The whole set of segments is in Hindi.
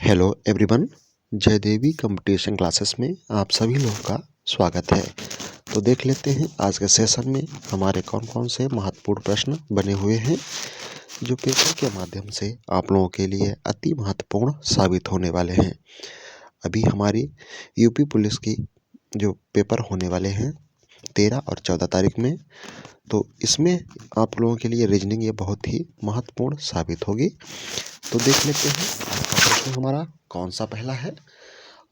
Hello everyone, Jaidevi competition classes में आप सभी लोगों का स्वागत है। तो देख लेते हैं आज के सेशन में हमारे कौन कौन से महत्वपूर्ण प्रश्न बने हुए हैं जो पेपर के माध्यम से आप लोगों के लिए अति महत्वपूर्ण साबित होने वाले हैं। अभी हमारी यूपी पुलिस की जो पेपर होने वाले हैं 13 और 14 तारीख में, तो इसमें आप लोगों के लिए रीजनिंग ये बहुत ही महत्वपूर्ण साबित होगी। तो देख लेते हैं आज का प्रश्न हमारा कौन सा पहला है।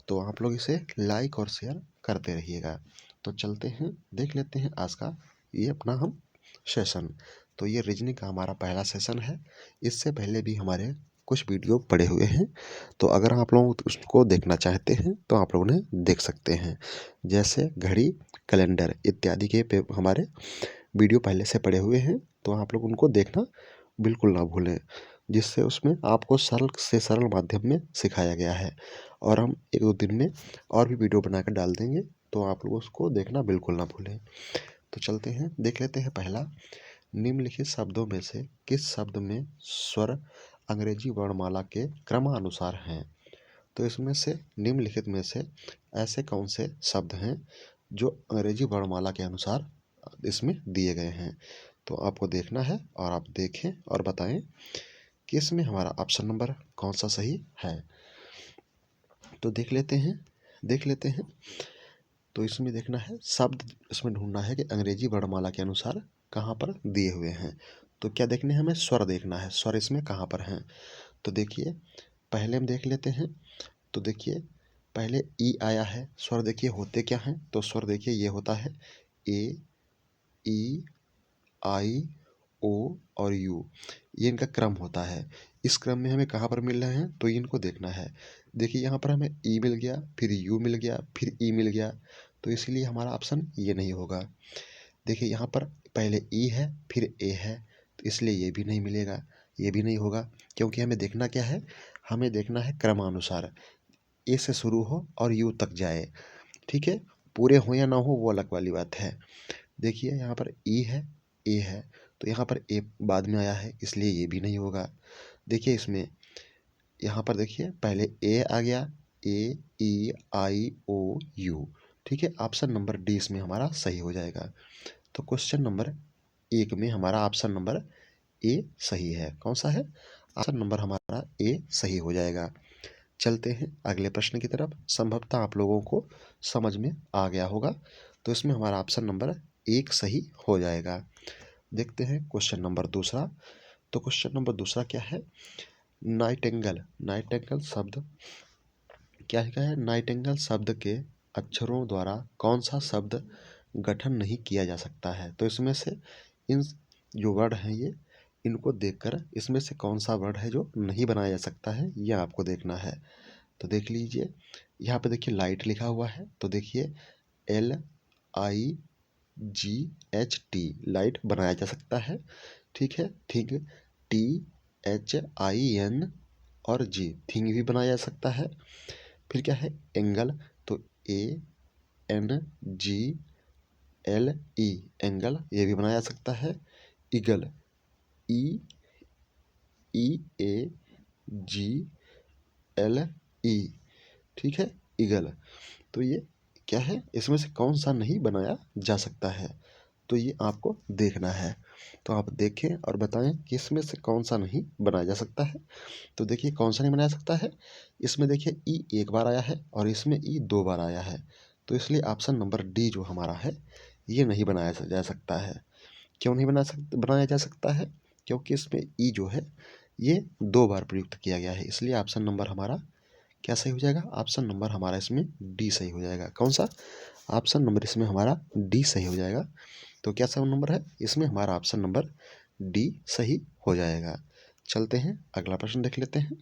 तो आप लोग इसे लाइक और शेयर करते रहिएगा। तो चलते हैं देख लेते हैं आज का ये अपना हम सेशन। तो ये रीजनिंग का हमारा पहला सेशन है। इससे पहले भी हमारे कुछ वीडियो पड़े हुए हैं, तो अगर आप लोग उसको देखना चाहते हैं तो आप लोग उन्हें देख सकते हैं। जैसे घड़ी, कैलेंडर इत्यादि के हमारे वीडियो पहले से पड़े हुए हैं, तो आप लोग उनको देखना बिल्कुल ना भूलें, जिससे उसमें आपको सरल से सरल माध्यम में सिखाया गया है। और हम 1-2 दिन में और भी वीडियो बनाकर डाल देंगे, तो आप लोग उसको देखना बिल्कुल ना भूलें। तो चलते हैं देख लेते हैं पहला, निम्नलिखित शब्दों में से किस शब्द में स्वर अंग्रेजी वर्णमाला के क्रमानुसार हैं। तो इसमें से निम्नलिखित में से ऐसे कौन से शब्द हैं जो अंग्रेजी वर्णमाला के अनुसार इसमें दिए गए हैं। तो आपको देखना है और आप देखें और बताएं कि इसमें हमारा ऑप्शन नंबर कौन सा सही है। तो देख लेते हैं। तो इसमें देखना है शब्द, इसमें ढूंढना है कि अंग्रेजी वर्णमाला के अनुसार कहाँ पर दिए हुए हैं। तो क्या देखने हमें स्वर देखना है, स्वर इसमें कहाँ पर हैं। तो देखिए पहले हम देख लेते हैं। तो देखिए पहले ई आया है, स्वर देखिए होते क्या हैं। तो स्वर देखिए ये होता है ए, ई, आई, ओ और यू, ये इनका क्रम होता है। इस क्रम में हमें कहाँ पर मिल रहे हैं, तो इनको देखना है। देखिए यहाँ पर हमें ई मिल गया, फिर यू मिल गया, फिर ई मिल गया, तो इसीलिए हमारा ऑप्शन ये नहीं होगा। देखिए यहाँ पर पहले ई है फिर ए है, तो इसलिए ये भी नहीं मिलेगा, ये भी नहीं होगा, क्योंकि हमें देखना क्या है, हमें देखना है क्रमानुसार, ए से शुरू हो और यू तक जाए। ठीक है, पूरे हो या ना हो वो अलग वाली बात है। देखिए यहाँ पर ई है, ए है, तो यहाँ पर ए बाद में आया है, इसलिए ये भी नहीं होगा। देखिए इसमें यहाँ पर देखिए पहले ए आ गया, ए, ई, आई, ओ, यू। ठीक है, ऑप्शन नंबर डी इसमें हमारा सही हो जाएगा। तो क्वेश्चन नंबर 1 में हमारा ऑप्शन नंबर ए सही है। कौन सा है, ऑप्शन नंबर हमारा ए सही हो जाएगा। चलते हैं अगले प्रश्न की तरफ। संभवतः आप लोगों को समझ में आ गया होगा, तो इसमें हमारा ऑप्शन नंबर 1 सही हो जाएगा। देखते हैं क्वेश्चन नंबर दूसरा। तो क्वेश्चन नंबर दूसरा क्या है, नाइटेंगल, नाइटेंगल शब्द क्या है, नाइटेंगल शब्द के अक्षरों द्वारा कौन सा शब्द गठन नहीं किया जा सकता है। तो इसमें से इन जो वर्ड हैं ये, इनको देखकर इसमें से कौन सा वर्ड है जो नहीं बनाया जा सकता है, ये आपको देखना है। तो देख लीजिए यहाँ पे देखिए लाइट लिखा हुआ है, तो देखिए LIGHT लाइट बनाया जा सकता है। ठीक है, थिंग THIN और जी, थिंग भी बनाया जा सकता है। फिर क्या है एंगल, तो ANGLE एंगल, ये भी बनाया जा सकता है। ईगल, EEAGLE, ठीक है, ईगल। तो ये क्या है, इसमें से कौन सा नहीं बनाया जा सकता है, तो ये आपको देखना है। तो आप देखें और बताएं कि इसमें से कौन सा नहीं बनाया जा सकता है। तो देखिए कौन सा नहीं बनाया सकता है, इसमें देखिए ई एक बार आया है और इसमें ई 2 बार आया है, तो इसलिए ऑप्शन नंबर डी जो हमारा है ये नहीं बनाया जा सकता है। क्यों नहीं बनाया जा सकता है, क्योंकि इसमें ई जो है ये 2 बार प्रयुक्त किया गया है, इसलिए ऑप्शन नंबर हमारा क्या सही हो जाएगा, ऑप्शन नंबर हमारा इसमें डी सही हो जाएगा। कौन सा, ऑप्शन नंबर इसमें हमारा डी सही हो जाएगा। तो क्या सही नंबर है, इसमें हमारा ऑप्शन नंबर डी सही हो जाएगा। चलते हैं अगला प्रश्न देख लेते हैं।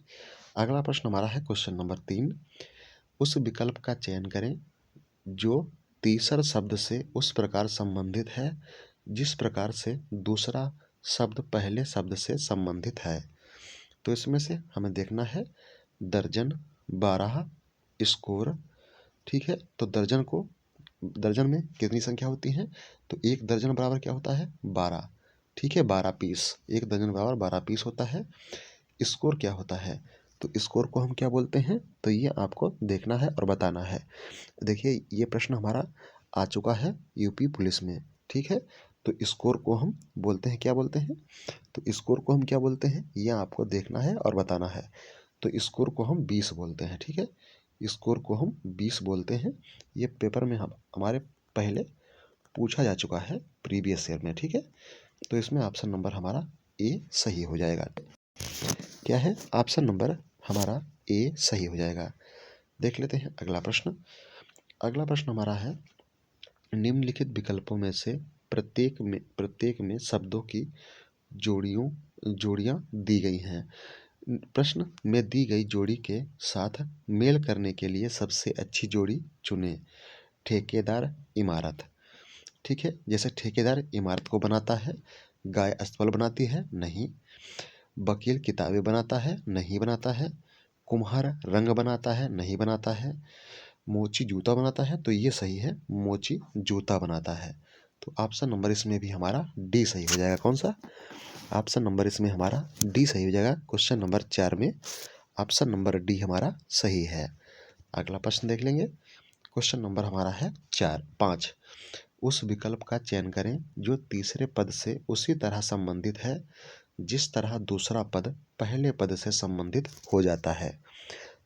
अगला प्रश्न हमारा है क्वेश्चन नंबर 3, उस विकल्प का चयन करें जो तीसर शब्द से उस प्रकार संबंधित है जिस प्रकार से दूसरा शब्द पहले शब्द से संबंधित है। तो इसमें से हमें देखना है दर्जन, 12, स्कोर। ठीक है, तो दर्जन में कितनी संख्या होती है, तो एक दर्जन बराबर क्या होता है 12। ठीक है, 12 पीस, एक दर्जन बराबर 12 पीस होता है। स्कोर क्या होता है, तो स्कोर को हम क्या बोलते हैं, तो ये आपको देखना है और बताना है। देखिए ये प्रश्न हमारा आ चुका है यूपी पुलिस में, ठीक है। तो स्कोर को हम बोलते हैं, क्या बोलते हैं, तो स्कोर को हम क्या बोलते हैं, ये आपको देखना है और बताना है। तो स्कोर को हम 20 बोलते हैं, ठीक है। स्कोर को हम 20 बोलते हैं। ये पेपर में हम हमारे पहले पूछा जा चुका है प्रीवियस ईयर में, ठीक है। तो इसमें ऑप्शन नंबर हमारा ए सही हो जाएगा। क्या है, ऑप्शन नंबर हमारा ए सही हो जाएगा। देख लेते हैं अगला प्रश्न। अगला प्रश्न हमारा है, निम्नलिखित विकल्पों में से प्रत्येक में शब्दों की जोड़ियां दी गई हैं। प्रश्न में दी गई जोड़ी के साथ मेल करने के लिए सबसे अच्छी जोड़ी चुनें। ठेकेदार इमारत, ठीक है। जैसे ठेकेदार इमारत को बनाता है, गाय अस्तबल बनाती है, नहीं। वकील किताबें बनाता है, नहीं बनाता है। कुम्हार रंग बनाता है, नहीं बनाता है। मोची जूता बनाता है, तो ये सही है, मोची जूता बनाता है। तो ऑप्शन नंबर इसमें भी हमारा डी सही हो जाएगा। कौन सा ऑप्शन नंबर इसमें हमारा डी सही हो जाएगा। क्वेश्चन नंबर 4 में ऑप्शन नंबर डी हमारा सही है। अगला प्रश्न देख लेंगे। क्वेश्चन नंबर हमारा है 5। उस विकल्प का चयन करें जो तीसरे पद से उसी तरह संबंधित है जिस तरह दूसरा पद पहले पद से संबंधित हो जाता है।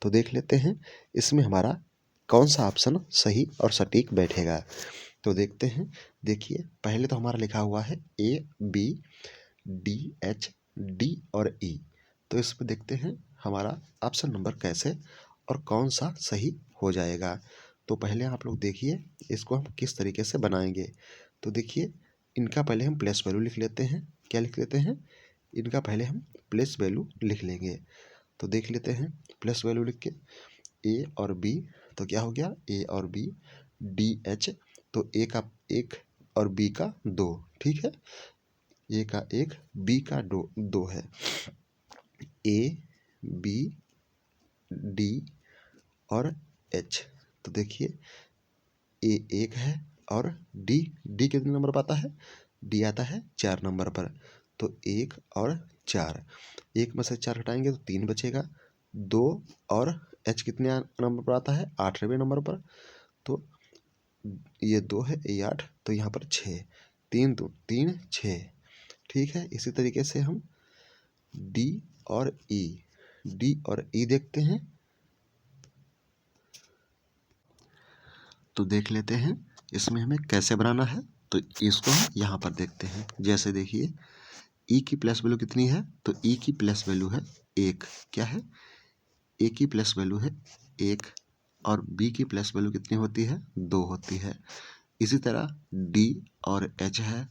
तो देख लेते हैं इसमें हमारा कौन सा ऑप्शन सही और सटीक बैठेगा। तो देखते हैं। देखिए पहले तो हमारा लिखा हुआ है A B D H D और ई। तो इस पर देखते हैं हमारा ऑप्शन नंबर कैसे और कौन सा सही हो जाएगा। तो पहले आप लोग देखिए इसको हम किस तरीके से बनाएंगे। तो देखिए इनका पहले हम प्लेस वैल्यू लिख लेते हैं। क्या लिख लेते हैं, इनका पहले हम प्लेस वैल्यू लिख लेंगे। तो देख लेते हैं प्लेस वैल्यू लिख के ए और बी, तो क्या हो गया ए और बी, डी एच, तो ए का 1 और बी का 2, ठीक है। ए का 1 बी का 2 है। ए बी डी और एच, तो देखिए ए 1 है और डी कितने नंबर पर आता है, डी आता है 4 नंबर पर। तो 1 और 4, 1 में से 4 घटाएंगे तो 3 बचेगा। 2 और एच कितने नंबर पर आता है, 8वें नंबर पर। तो ये 2 है, ये 8, तो यहाँ पर 6, 3 2 3 6, ठीक है। इसी तरीके से हम डी और ई देखते हैं। तो देख लेते हैं इसमें हमें कैसे बनाना है। तो इसको हम यहाँ पर देखते हैं। जैसे देखिए ई की प्लस वैल्यू कितनी है, तो ई की प्लस वैल्यू है 1। क्या है, ए की प्लस वैल्यू है 1 और बी की प्लस वैल्यू कितनी होती है, 2 होती है। इसी तरह डी और एच है।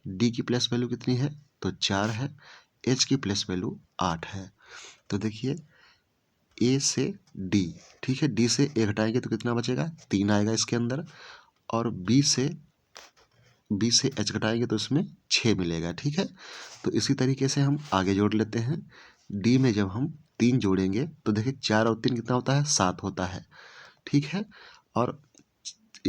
डी की प्लस वैल्यू कितनी है, तो 4 है। एच की प्लस वैल्यू 8 है। तो देखिए ए से डी, ठीक है, डी से ए घटाएंगे तो कितना बचेगा, 3 आएगा इसके अंदर। और बी से एच घटाएंगे तो इसमें 6 मिलेगा, ठीक है। तो इसी तरीके से हम आगे जोड़ लेते हैं। डी में जब हम 3 जोड़ेंगे तो देखिए 4 और 3 कितना होता है, 7 होता है, ठीक है। और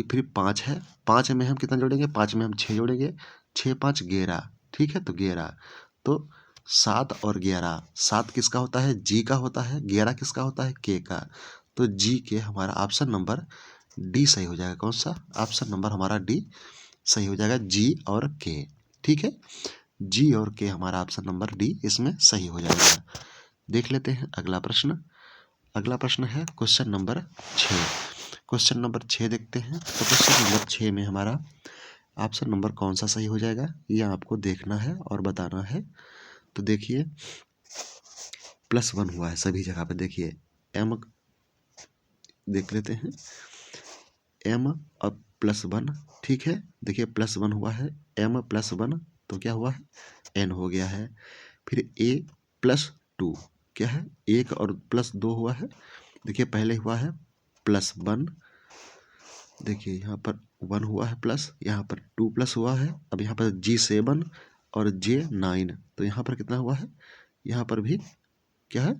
फिर 5 है, 5 में हम कितना जोड़ेंगे, 5 में हम 6 जोड़ेंगे, 6 5 11, ठीक है। तो 11, तो 7 और 11, 7 किसका होता है, जी का होता है, 11 किसका होता है, के का। तो जी के हमारा ऑप्शन नंबर डी सही हो जाएगा। कौन सा ऑप्शन नंबर हमारा डी सही हो जाएगा, जी और के, ठीक है। जी और के हमारा ऑप्शन नंबर डी इसमें सही हो जाएगा। देख लेते हैं अगला प्रश्न। अगला प्रश्न है क्वेश्चन नंबर 6। क्वेश्चन नंबर 6 देखते हैं। तो क्वेश्चन नंबर 6 में हमारा ऑप्शन नंबर कौन सा सही हो जाएगा, ये आपको देखना है और बताना है। तो देखिए +1 हुआ है सभी जगह पे। देखिए एम देख लेते हैं, एम और +1, ठीक है। देखिए +1 हुआ है, एम +1 तो क्या हुआ है, एन हो गया है। फिर ए +2, क्या है, 1 और +2 हुआ है। देखिए पहले हुआ है +1, देखिए यहाँ पर 1 हुआ है प्लस, यहाँ पर 2 प्लस हुआ है। अब यहाँ पर G7 और J9, तो यहाँ पर कितना हुआ है, यहाँ पर भी क्या है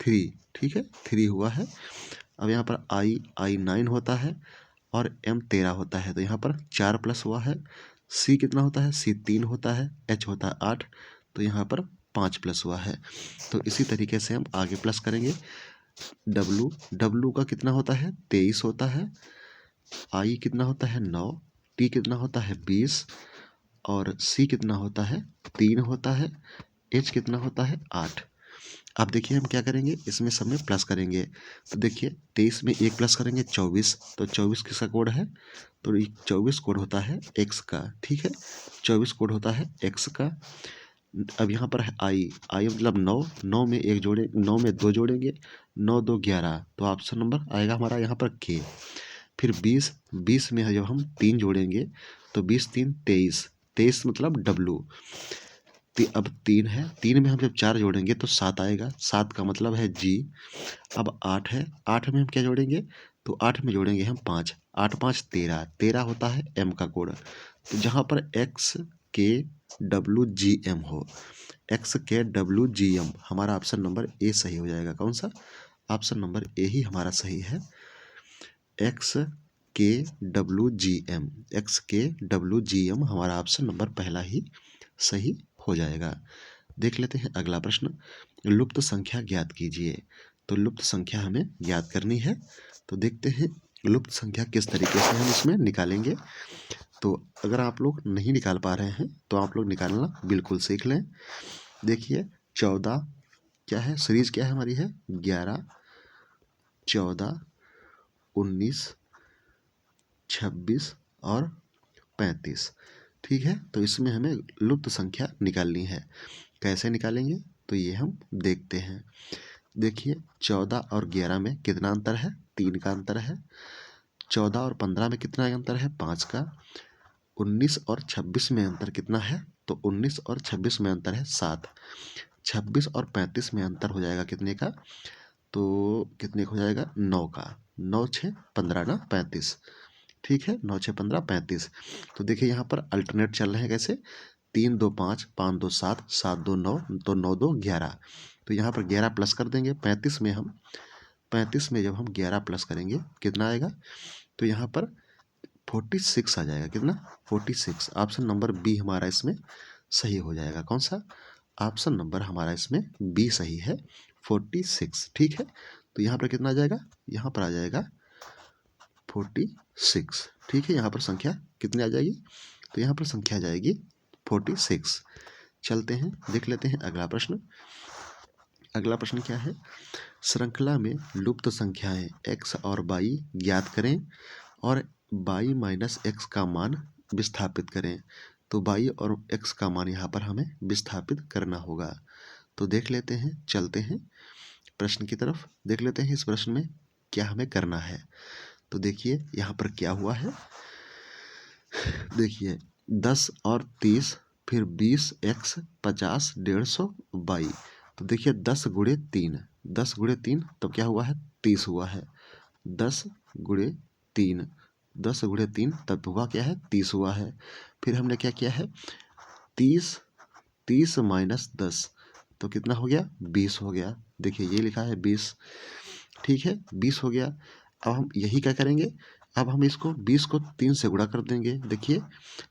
3, ठीक है, 3 हुआ है। अब यहाँ पर I9 होता है और M 13 होता है, तो यहाँ पर 4 प्लस हुआ है। C कितना होता है, C 3 होता है, H होता है 8, तो यहाँ पर 5 प्लस हुआ है। तो इसी तरीके से हम आगे प्लस करेंगे। डब्लू का कितना होता है 23 होता है, आई कितना होता है 9, टी कितना होता है 20 और सी कितना होता है 3 होता है, एच कितना होता है 8। अब देखिए हम क्या करेंगे, इसमें सब में प्लस करेंगे। तो देखिए 23 में 1 प्लस करेंगे 24, तो 24 किसका कोड है, तो 24 कोड होता है एक्स का। ठीक है, 24 कोड होता है एक्स का। अब यहाँ पर है आई मतलब 9, 9 में 1 जोड़े, 9 में 2 जोड़ेंगे, 9 2 11, तो ऑप्शन नंबर आएगा हमारा यहाँ पर के। फिर 20, 20 में जब हम 3 जोड़ेंगे तो 20 3 23, 23 मतलब डब्लू। अब 3 है, 3 में हम जब 4 जोड़ेंगे तो 7 आएगा, 7 का मतलब है जी। अब 8 है, 8 में हम क्या जोड़ेंगे, तो 8 में जोड़ेंगे हम 5, 8 5 13, 13 होता है एम का कोड। तो जहाँ पर एक्स के डब्लू जी एम हो, एक्स के डब्लू जी एम, हमारा ऑप्शन नंबर ए सही हो जाएगा। कौन सा, ऑप्शन नंबर ए ही हमारा सही है, एक्स के डब्लू जी एम, एक्स के डब्लू जी एम हमारा ऑप्शन नंबर पहला ही सही हो जाएगा। देख लेते हैं अगला प्रश्न, लुप्त संख्या ज्ञात कीजिए। तो लुप्त संख्या हमें ज्ञात करनी है, तो देखते हैं लुप्त संख्या किस तरीके से हम इसमें निकालेंगे। तो अगर आप लोग नहीं निकाल पा रहे हैं तो आप लोग निकालना बिल्कुल सीख लें। देखिए 14 क्या है, सीरीज क्या है हमारी है 11, 14, 19, 26 और 35। ठीक है, तो इसमें हमें लुप्त संख्या निकालनी है। कैसे निकालेंगे, तो ये हम देखते हैं। देखिए 14 और 11 में कितना अंतर है, 3 का अंतर है। 14 और 15 में कितना अंतर है, 5 का। 19 और 26 में अंतर कितना है, तो 19 और 26 में अंतर है 7। 26 और 35 में अंतर हो जाएगा कितने का, तो कितने का हो जाएगा 9 का। 9 6 15 ना 35। ठीक है, 9 6 15 35। तो देखिए यहाँ पर अल्टरनेट चल रहे हैं कैसे, 3 2 5, 5 2 7, 7 2 9, तो 9 2 11। तो यहाँ पर 11 प्लस कर देंगे 35 में हम, 35 में जब हम 11 प्लस करेंगे कितना आएगा, तो यहाँ पर 46 आ जाएगा। कितना, 46। ऑप्शन नंबर बी हमारा इसमें सही हो जाएगा। कौन सा, ऑप्शन नंबर हमारा इसमें बी सही है, 46। ठीक है, तो यहाँ पर कितना आ जाएगा, यहाँ पर आ जाएगा 46। ठीक है, यहाँ पर संख्या कितनी आ जाएगी, तो यहाँ पर संख्या आ जाएगी 46। चलते हैं, देख लेते हैं अगला प्रश्न। अगला प्रश्न क्या है, श्रृंखला में लुप्त संख्याएं x और y ज्ञात करें और y माइनस एक्स का मान विस्थापित करें। तो y और x का मान यहाँ पर हमें विस्थापित करना होगा। तो देख लेते हैं, चलते हैं प्रश्न की तरफ, देख लेते हैं इस प्रश्न में क्या हमें करना है। तो देखिए यहाँ पर क्या हुआ है, देखिए 10 और 30, फिर 20 x, 50, 150 y। तो देखिए 10 गुणे 3, 10 गुणे 3 तो क्या हुआ है 30 हुआ है। 10 गुणे 3, 10 गुणे 3 तब हुआ क्या है 30 हुआ है। फिर हमने क्या किया है 30, 30 माइनस 10 तो कितना हो गया 20 हो गया। देखिए ये लिखा है 20। ठीक है, 20 हो गया। अब हम यही क्या करेंगे, अब हम इसको 20 को 3 से गुणा कर देंगे। देखिए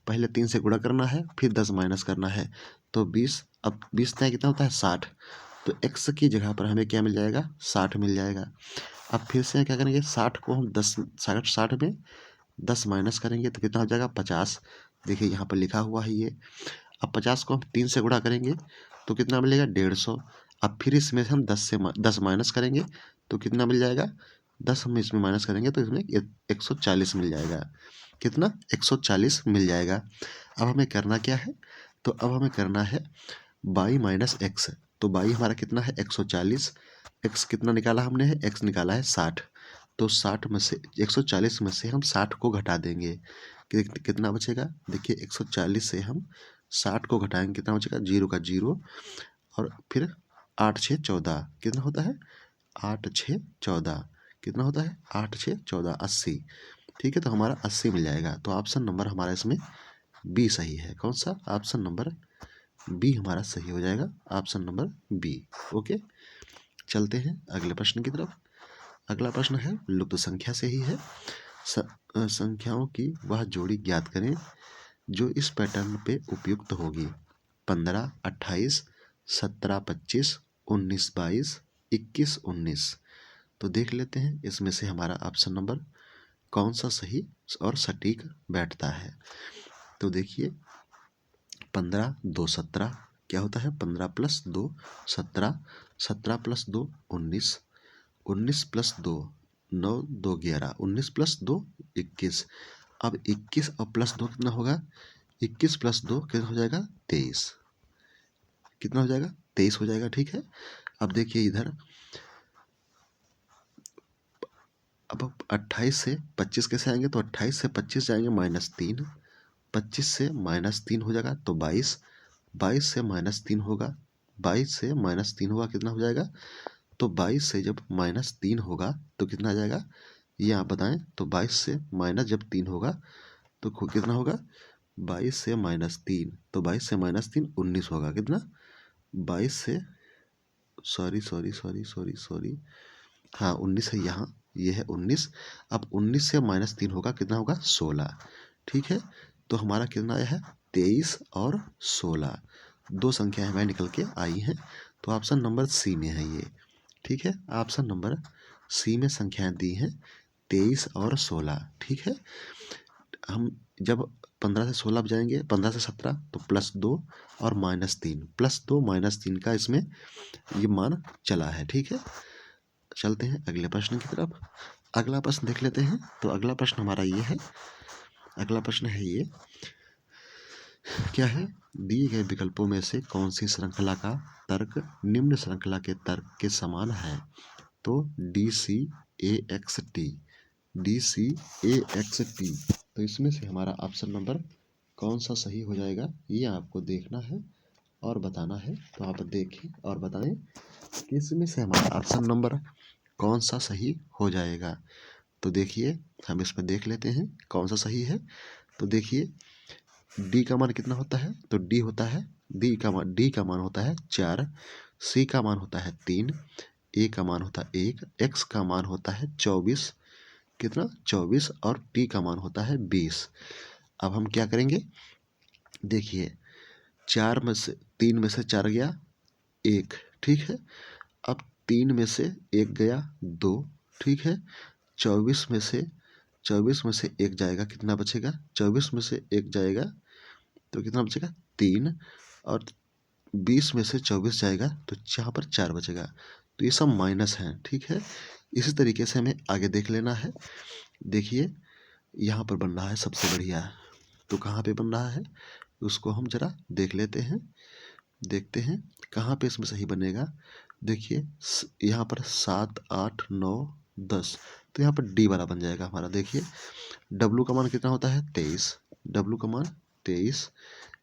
पहले 3 से गुणा करना है, फिर 10 माइनस करना है, तो 20, अब 20 तय कितना होता है 60। तो x की जगह पर हमें क्या मिल जाएगा 60 मिल जाएगा। अब फिर से क्या करेंगे 60 को हम 10, 60 में 10 माइनस करेंगे तो कितना हो जाएगा 50। देखिए यहाँ पर लिखा हुआ है ये। अब 50 को हम 3 से गुणा करेंगे तो कितना मिलेगा 150। अब फिर इसमें से हम 10 माइनस करेंगे तो कितना मिल जाएगा, 10 हम इसमें माइनस करेंगे तो इसमें 140 मिल जाएगा। कितना, 140 मिल जाएगा। अब हमें करना क्या है, तो अब हमें करना है y माइनस एक्स। तो y हमारा कितना है 140, x कितना निकाला हमने है, x निकाला है 60। तो 60 में से 140 में से हम 60 को घटा देंगे, कितना बचेगा, देखिए 140 से हम 60 को घटाएंगे कितना बचेगा, 0 का 0 और फिर 8 6 14 कितना होता है 8 6 14 कितना होता है 8 6 14 80। ठीक है, तो हमारा 80 मिल जाएगा। तो ऑप्शन नंबर हमारा इसमें बी सही है। कौन सा, ऑप्शन नंबर बी हमारा सही हो जाएगा, ऑप्शन नंबर बी। ओके, चलते हैं अगले प्रश्न की तरफ। अगला प्रश्न है लुप्त संख्या से ही है, संख्याओं की वह जोड़ी ज्ञात करें जो इस पैटर्न पे उपयुक्त होगी। 15, 28, 17 25, 19 22, 21 19। तो देख लेते हैं इसमें से हमारा ऑप्शन नंबर कौन सा सही और सटीक बैठता है। तो देखिए 15 2 17 क्या होता है, 15 + 2 17, 17 + 2 19, 19 + 2 9 2 11, 19 + 2 21। अब 21 और +2 कितना होगा, 21 + 2 कितना हो जाएगा 23, कितना हो जाएगा 23 हो जाएगा। ठीक है, अब देखिए इधर अब 28 से 25 कैसे आएंगे, तो 28 से 25 जाएंगे -3, 25 से -3 हो जाएगा तो 22, 22 से -3 होगा, 22 से -3 होगा कितना हो जाएगा, तो 22 से जब -3 होगा तो कितना आ जाएगा, ये आप बताएं। तो 22 से माइनस जब 3 होगा तो कितना होगा, 22 से -3, तो 22 से -3 19 होगा, कितना 22 से सॉरी हाँ 19 है यहाँ, ये है 19। अब 19 से -3 होगा कितना होगा 16। ठीक है, तो हमारा कितना आया है 23 और 16, दो संख्याएं हमें निकल के आई हैं। तो ऑप्शन नंबर सी में है ये। ठीक है, ऑप्शन नंबर सी में संख्याएं दी हैं 23 और 16। ठीक है, हम जब 15 से 16 पे जाएंगे, 15 से 17 तो +2 और -3, +2 -3 का इसमें ये मान चला है। ठीक है, चलते हैं अगले प्रश्न की तरफ। अगला प्रश्न देख लेते हैं। तो अगला प्रश्न हमारा ये है, अगला प्रश्न है ये, क्या है, दिए गए विकल्पों में से कौन सी श्रृंखला का तर्क निम्न श्रृंखला के तर्क के समान है। तो DCAXT, DCAXT। तो इसमें से हमारा ऑप्शन नंबर कौन सा सही हो जाएगा, ये आपको देखना है और बताना है। तो आप देखें और बताएं कि इसमें से हमारा ऑप्शन नंबर कौन सा सही हो जाएगा। तो देखिए हम इसमें देख लेते हैं कौन सा सही है। तो देखिए डी का मान कितना होता है, तो डी होता है, डी का मान होता है 4, सी का मान होता है 3, ए का मान होता है 1, एक्स का मान होता है 24, कितना 24, और टी का मान होता है 20। अब हम क्या करेंगे, देखिए 4 में से 3 में से 4 गया 1, ठीक है। अब 3 में से 1 गया 2, ठीक है। 24 में से 1 जाएगा, कितना बचेगा, 24 में से 1 जाएगा तो कितना बचेगा 3, और 20 में से 24 जाएगा तो यहाँ पर 4 बचेगा। तो ये सब माइनस हैं, ठीक है। इसी तरीके से हमें आगे देख लेना है। देखिए यहाँ पर बन रहा है सबसे बढ़िया, तो कहाँ पे बन रहा है उसको हम जरा देख लेते हैं, देखते हैं कहाँ पे इसमें सही बनेगा। देखिए यहाँ पर 7 8 9 10, तो यहाँ पर डी वाला बन जाएगा हमारा। देखिए डब्लू का मान कितना होता है 23, डब्लू का मान 23,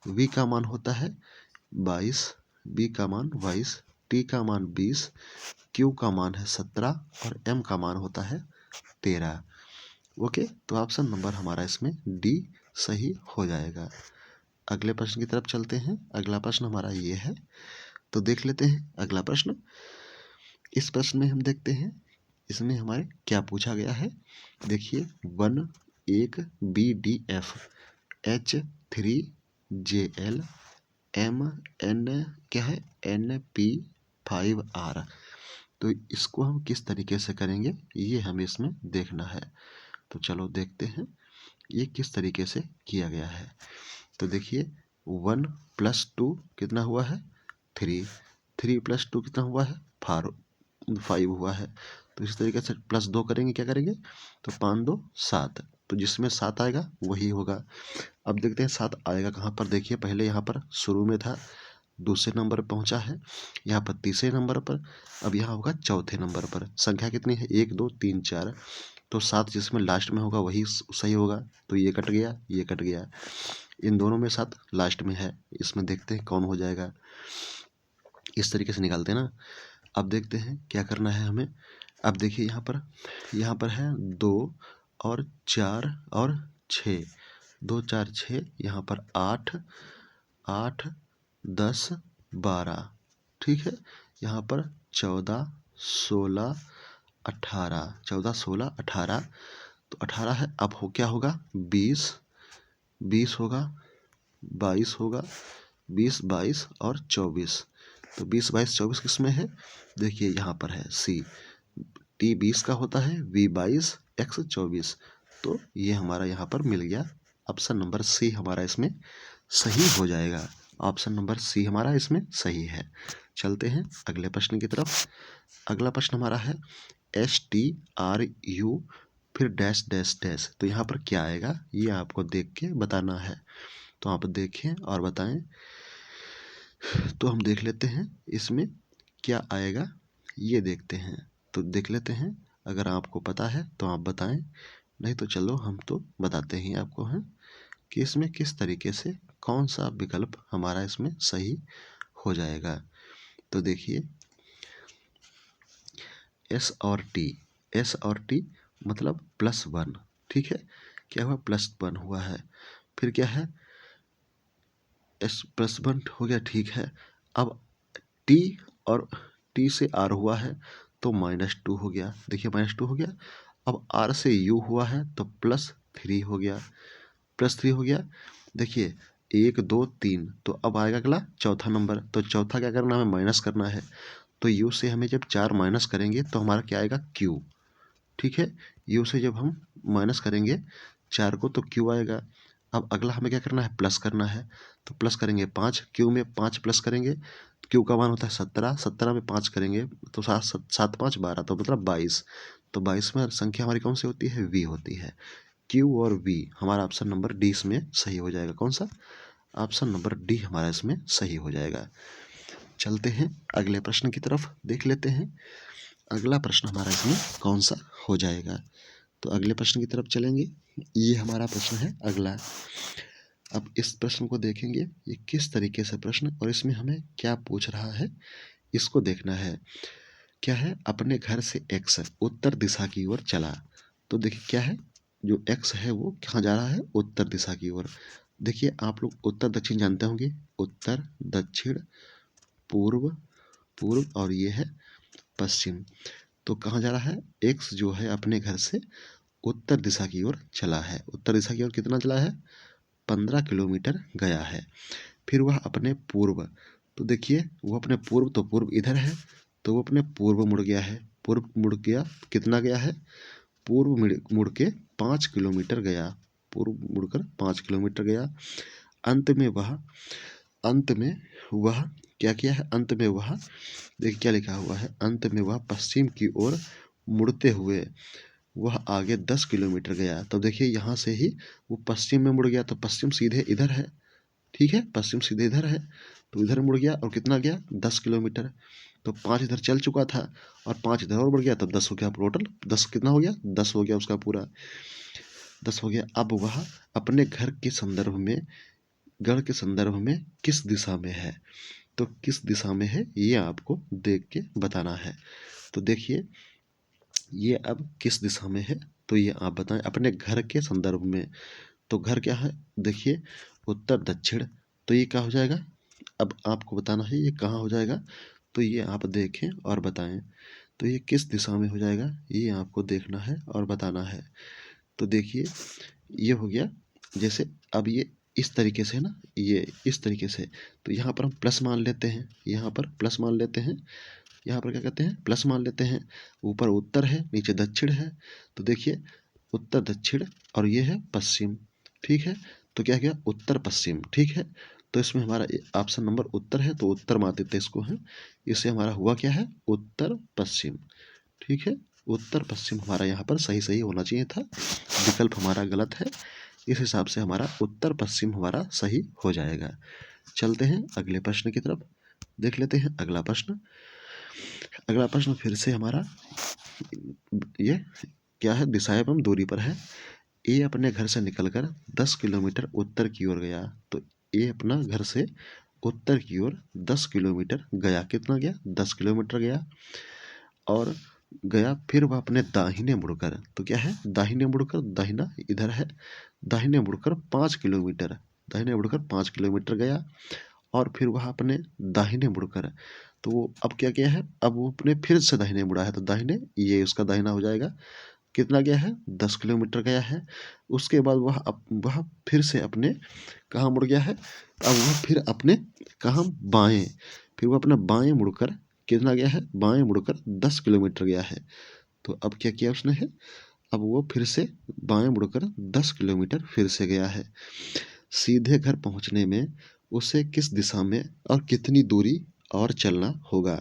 वी का मान होता है 22, बी का मान 22, टी का मान 20, क्यू का मान है 17 और एम का मान होता है 13। ओके, तो ऑप्शन नंबर हमारा इसमें डी सही हो जाएगा। अगले प्रश्न की तरफ चलते हैं। अगला प्रश्न हमारा ये है, तो देख लेते हैं अगला प्रश्न। इस प्रश्न में हम देखते हैं इसमें हमारे क्या पूछा गया है। देखिए 1 BDF H3JL MN क्या है NP5R। तो इसको हम किस तरीके से करेंगे ये हमें इसमें देखना है। तो चलो देखते हैं ये किस तरीके से किया गया है। तो देखिए 1 + 2 कितना हुआ है 3, 3 + 2 कितना हुआ है 5 हुआ है। तो इस तरीके से +2 करेंगे, क्या करेंगे, तो 5 2 7, तो जिसमें 7 आएगा वही होगा। अब देखते हैं 7 आएगा कहाँ पर। देखिए पहले यहाँ पर शुरू में था, दूसरे नंबर पर पहुँचा है, यहाँ पर तीसरे नंबर पर, अब यहाँ होगा चौथे नंबर पर। संख्या कितनी है 1 2 3 4, तो 7 जिसमें लास्ट में होगा वही सही होगा। तो ये कट गया, ये कट गया, इन दोनों में 7 लास्ट में है, इसमें देखते हैं कौन हो जाएगा। इस तरीके से निकालते हैं ना। अब देखते हैं क्या करना है हमें। अब देखिए यहाँ पर है 2 और 4 और 6, 2 4 6, यहाँ पर 8 8 10 12, ठीक है। यहाँ पर 14 16 18, 14 16 18, तो 18 है। अब हो क्या होगा 20 20 होगा, 22 होगा, 20 22 और 24, तो 20, 22, 24 किस में है? देखिए यहाँ पर है C। T 20 का होता है, V 22, X 24। तो ये हमारा यहाँ पर मिल गया। ऑप्शन नंबर C हमारा इसमें सही हो जाएगा। ऑप्शन नंबर C हमारा इसमें सही है। चलते हैं अगले प्रश्न की तरफ। अगला प्रश्न हमारा है STRU फिर डैश डैश डैश। तो यहाँ पर क्या आएगा ये आपको देख के बताना है। तो आप देखें और बताएं। तो हम देख लेते हैं इसमें क्या आएगा, ये देखते हैं। तो देख लेते हैं, अगर आपको पता है तो आप बताएं, नहीं तो चलो हम तो बताते ही आपको हैं कि इसमें किस तरीके से कौन सा विकल्प हमारा इसमें सही हो जाएगा। तो देखिए S और T मतलब +1, ठीक है। क्या हुआ? +1 हुआ है। फिर क्या है? S+1 हो गया, ठीक है। अब T और T से R हुआ है तो -2 हो गया। देखिए -2 हो गया। अब R से U हुआ है तो +3 हो गया, +3 हो गया। देखिए 1 2 3, तो अब आएगा अगला चौथा नंबर। तो चौथा क्या करना है? माइनस करना है। तो U से हमें जब 4 माइनस करेंगे तो हमारा क्या आएगा? Q, ठीक है। U से जब हम माइनस करेंगे 4 को तो Q आएगा। अब अगला हमें क्या करना है? प्लस करना है। तो प्लस करेंगे 5, Q में 5 प्लस करेंगे, Q का मान होता है 17, 17 में 5 करेंगे तो 7 5 12, तो मतलब 22। तो 22 में संख्या हमारी कौन सी होती है? V होती है। Q और V हमारा ऑप्शन नंबर D इसमें सही हो जाएगा। कौन सा? ऑप्शन नंबर D हमारा इसमें सही हो जाएगा। चलते हैं अगले प्रश्न की तरफ, देख लेते हैं अगला प्रश्न हमारा इसमें कौन सा हो जाएगा। तो अगले प्रश्न की तरफ चलेंगे। ये हमारा प्रश्न है अगला। अब इस प्रश्न को देखेंगे ये किस तरीके से प्रश्न और इसमें हमें क्या पूछ रहा है, इसको देखना है। क्या है? अपने घर से X उत्तर दिशा की ओर चला। तो देखिए क्या है, जो X है वो कहाँ जा रहा है? उत्तर दिशा की ओर। देखिए आप लोग उत्तर दक्षिण जानते होंगे, उत्तर दक्षिण पूर्व पूर्व और ये है पश्चिम। तो कहाँ जा रहा है? X जो है अपने घर से उत्तर दिशा की ओर चला है। उत्तर दिशा की ओर कितना चला है? 15 किलोमीटर गया है। फिर वह अपने पूर्व, तो देखिए वो अपने पूर्व, तो पूर्व इधर है तो वो अपने पूर्व मुड़ गया है। पूर्व मुड़ गया, कितना गया है? पूर्व मुड़ के 5 किलोमीटर गया। पूर्व मुड़कर 5 किलोमीटर गया। अंत में वह क्या किया है? अंत में वह, देखिए क्या लिखा हुआ है, अंत में वह पश्चिम की ओर मुड़ते हुए वह आगे 10 किलोमीटर गया। तो देखिए यहाँ से ही वो पश्चिम में मुड़ गया, तो पश्चिम सीधे इधर है, ठीक है। पश्चिम सीधे इधर है तो इधर मुड़ गया और कितना गया? 10 किलोमीटर। तो 5 इधर चल चुका था और 5 इधर और बढ़ गया, तब 10 हो गया टोटल। 10 कितना हो गया? 10 हो गया उसका पूरा, 10 हो गया। अब वह अपने घर के संदर्भ में किस दिशा में है? तो किस दिशा में है ये आपको देख के बताना है। तो देखिए ये अब किस दिशा में है, तो ये आप बताएं अपने घर के संदर्भ में। तो घर क्या है? देखिए उत्तर दक्षिण, तो ये क्या हो जाएगा? अब आपको बताना है ये कहाँ हो जाएगा, तो ये आप देखें और बताएं। तो ये किस दिशा में हो जाएगा ये आपको देखना है और बताना है। तो देखिए ये हो गया। जैसे अब ये इस तरीके से है ना, ये इस तरीके से, तो यहाँ पर हम प्लस मान लेते हैं, यहाँ पर प्लस मान लेते हैं, यहाँ पर क्या कहते हैं? प्लस मान लेते हैं। ऊपर उत्तर है, नीचे दक्षिण है। तो देखिए उत्तर दक्षिण और ये है पश्चिम, ठीक है। तो क्या गया? उत्तर पश्चिम, ठीक है। तो इसमें हमारा ऑप्शन नंबर उत्तर है तो उत्तर मान देते हैं इसको है। इससे हमारा हुआ क्या है? उत्तर पश्चिम, ठीक है। उत्तर पश्चिम हमारा यहाँ पर सही सही होना चाहिए था, विकल्प हमारा गलत है। इस हिसाब से हमारा उत्तर पश्चिम हमारा सही हो जाएगा। चलते हैं अगले प्रश्न की तरफ, देख लेते हैं अगला प्रश्न। अगला प्रश्न फिर से हमारा ये क्या है? दिशा एवं दूरी पर है। ए अपने घर से निकलकर 10 किलोमीटर उत्तर की ओर गया। तो ए अपना घर से उत्तर की ओर 10 किलोमीटर गया। कितना गया? 10 किलोमीटर गया और गया। फिर वह अपने दाहिने मुड़कर, तो क्या है? दाहिने मुड़कर, दाहिना इधर है, दाहिने मुड़कर 5 किलोमीटर, दाहिने मुड़कर 5 किलोमीटर गया। और फिर वह अपने दाहिने मुड़कर, तो वो अब क्या किया है? अब वो अपने फिर से दाहिने मुड़ा है, तो दाहिने ये उसका दाहिना हो जाएगा। कितना गया है? 10 किलोमीटर गया है। उसके बाद वह फिर से अपने कहाँ मुड़ गया है? अब वह फिर अपने कहाँ? बाएं, फिर वो अपना बाएं मुड़कर कितना गया है, बाएं मुड़कर 10 किलोमीटर गया है। तो अब क्या किया उसने है, अब वो फिर से बाएं मुड़कर 10 किलोमीटर फिर से गया है। सीधे घर पहुंचने में उसे किस दिशा में और कितनी दूरी और चलना होगा।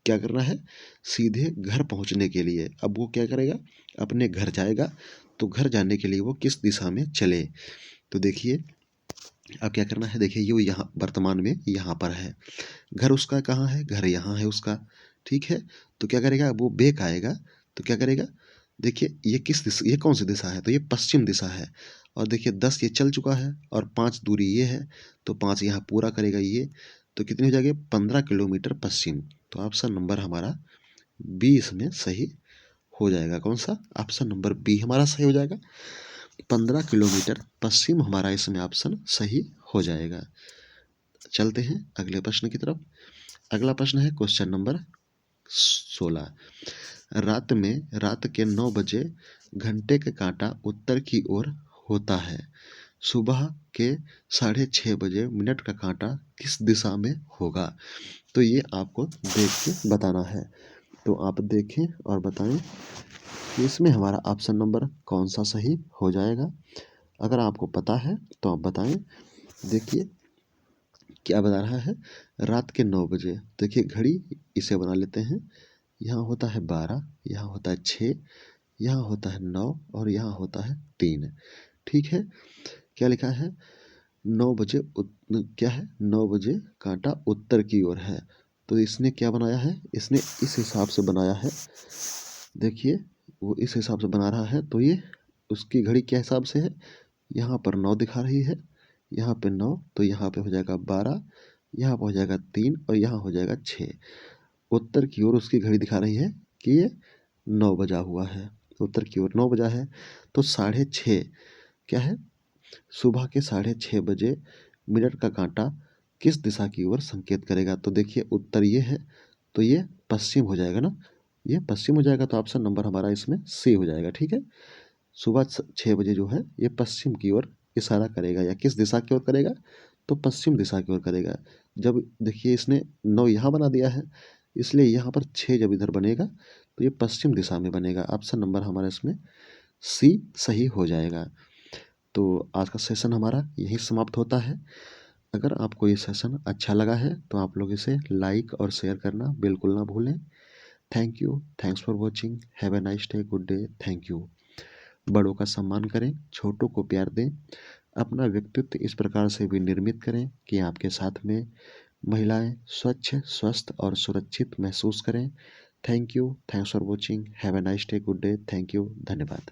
क्या करना है, सीधे घर पहुंचने के लिए अब वो क्या करेगा, अपने घर जाएगा। तो घर जाने के लिए वो किस दिशा में चले। तो देखिए अब क्या करना है, देखिए ये वो यहाँ वर्तमान में यहाँ पर है, घर उसका कहाँ है, घर यहाँ है उसका, ठीक है। तो क्या करेगा, अब वो बेक आएगा तो क्या करेगा, देखिए ये किस दिशा, ये कौन सी दिशा है, तो ये पश्चिम दिशा है। और देखिए 10 ये चल चुका है और 5 दूरी ये है, तो 5 यहाँ पूरा करेगा ये, तो कितनी हो जाएगी, 15 किलोमीटर पश्चिम। तो ऑप्शन नंबर हमारा बी इसमें सही हो जाएगा। कौन सा, ऑप्शन नंबर बी हमारा सही हो जाएगा, 15 किलोमीटर पश्चिम हमारा इसमें ऑप्शन सही हो जाएगा। चलते हैं अगले प्रश्न की तरफ। अगला प्रश्न है क्वेश्चन नंबर 16। रात के 9 बजे घंटे का कांटा उत्तर की ओर होता है। सुबह के 6:30 बजे मिनट का कांटा किस दिशा में होगा। तो ये आपको देख के बताना है। तो आप देखें और बताएं कि इसमें हमारा ऑप्शन नंबर कौन सा सही हो जाएगा। अगर आपको पता है तो आप बताएं। देखिए क्या बता रहा है, रात के 9 बजे, देखिए घड़ी इसे बना लेते हैं। यहाँ होता है 12, यहाँ होता है 6, यहाँ होता है 9 और यहाँ होता है 3, ठीक है। क्या लिखा है, 9 बजे क्या है, 9 बजे कांटा उत्तर की ओर है। तो इसने क्या बनाया है, इसने इस हिसाब से बनाया है। देखिए वो इस हिसाब से बना रहा है, तो ये उसकी घड़ी क्या हिसाब से है, यहाँ पर 9 दिखा रही है, यहाँ पे 9, तो यहाँ पे हो जाएगा 12, यहाँ पे हो जाएगा 3 और यहाँ हो जाएगा 6। उत्तर की ओर उसकी घड़ी दिखा रही है कि ये 9 बजा हुआ है, उत्तर की ओर 9 बजा है। तो 6:30 क्या है, सुबह के 6:30 बजे मिनट का कांटा किस दिशा की ओर संकेत करेगा। तो देखिए उत्तर ये है, तो ये पश्चिम हो जाएगा ना, ये पश्चिम हो जाएगा। तो ऑप्शन नंबर हमारा इसमें सी हो जाएगा, ठीक है। सुबह 6 बजे जो है ये पश्चिम की ओर इशारा करेगा, या किस दिशा की ओर करेगा, तो पश्चिम दिशा की ओर करेगा। जब देखिए इसने 9 यहाँ बना दिया है, इसलिए यहाँ पर 6 जब इधर बनेगा तो ये पश्चिम दिशा में बनेगा। ऑप्शन नंबर हमारा इसमें सी सही हो जाएगा। तो आज का सेशन हमारा यही समाप्त होता है। अगर आपको ये सेशन अच्छा लगा है तो आप लोग इसे लाइक और शेयर करना बिल्कुल ना भूलें। Thank you, thanks for watching, have a nice day, good day, thank you. बड़ों का सम्मान करें, छोटों को प्यार दें, अपना व्यक्तित्व इस प्रकार से भी निर्मित करें कि आपके साथ में महिलाएं स्वच्छ, स्वस्थ और सुरक्षित महसूस करें। Thank you, thanks for watching, have a nice day, good day, thank you, धन्यवाद।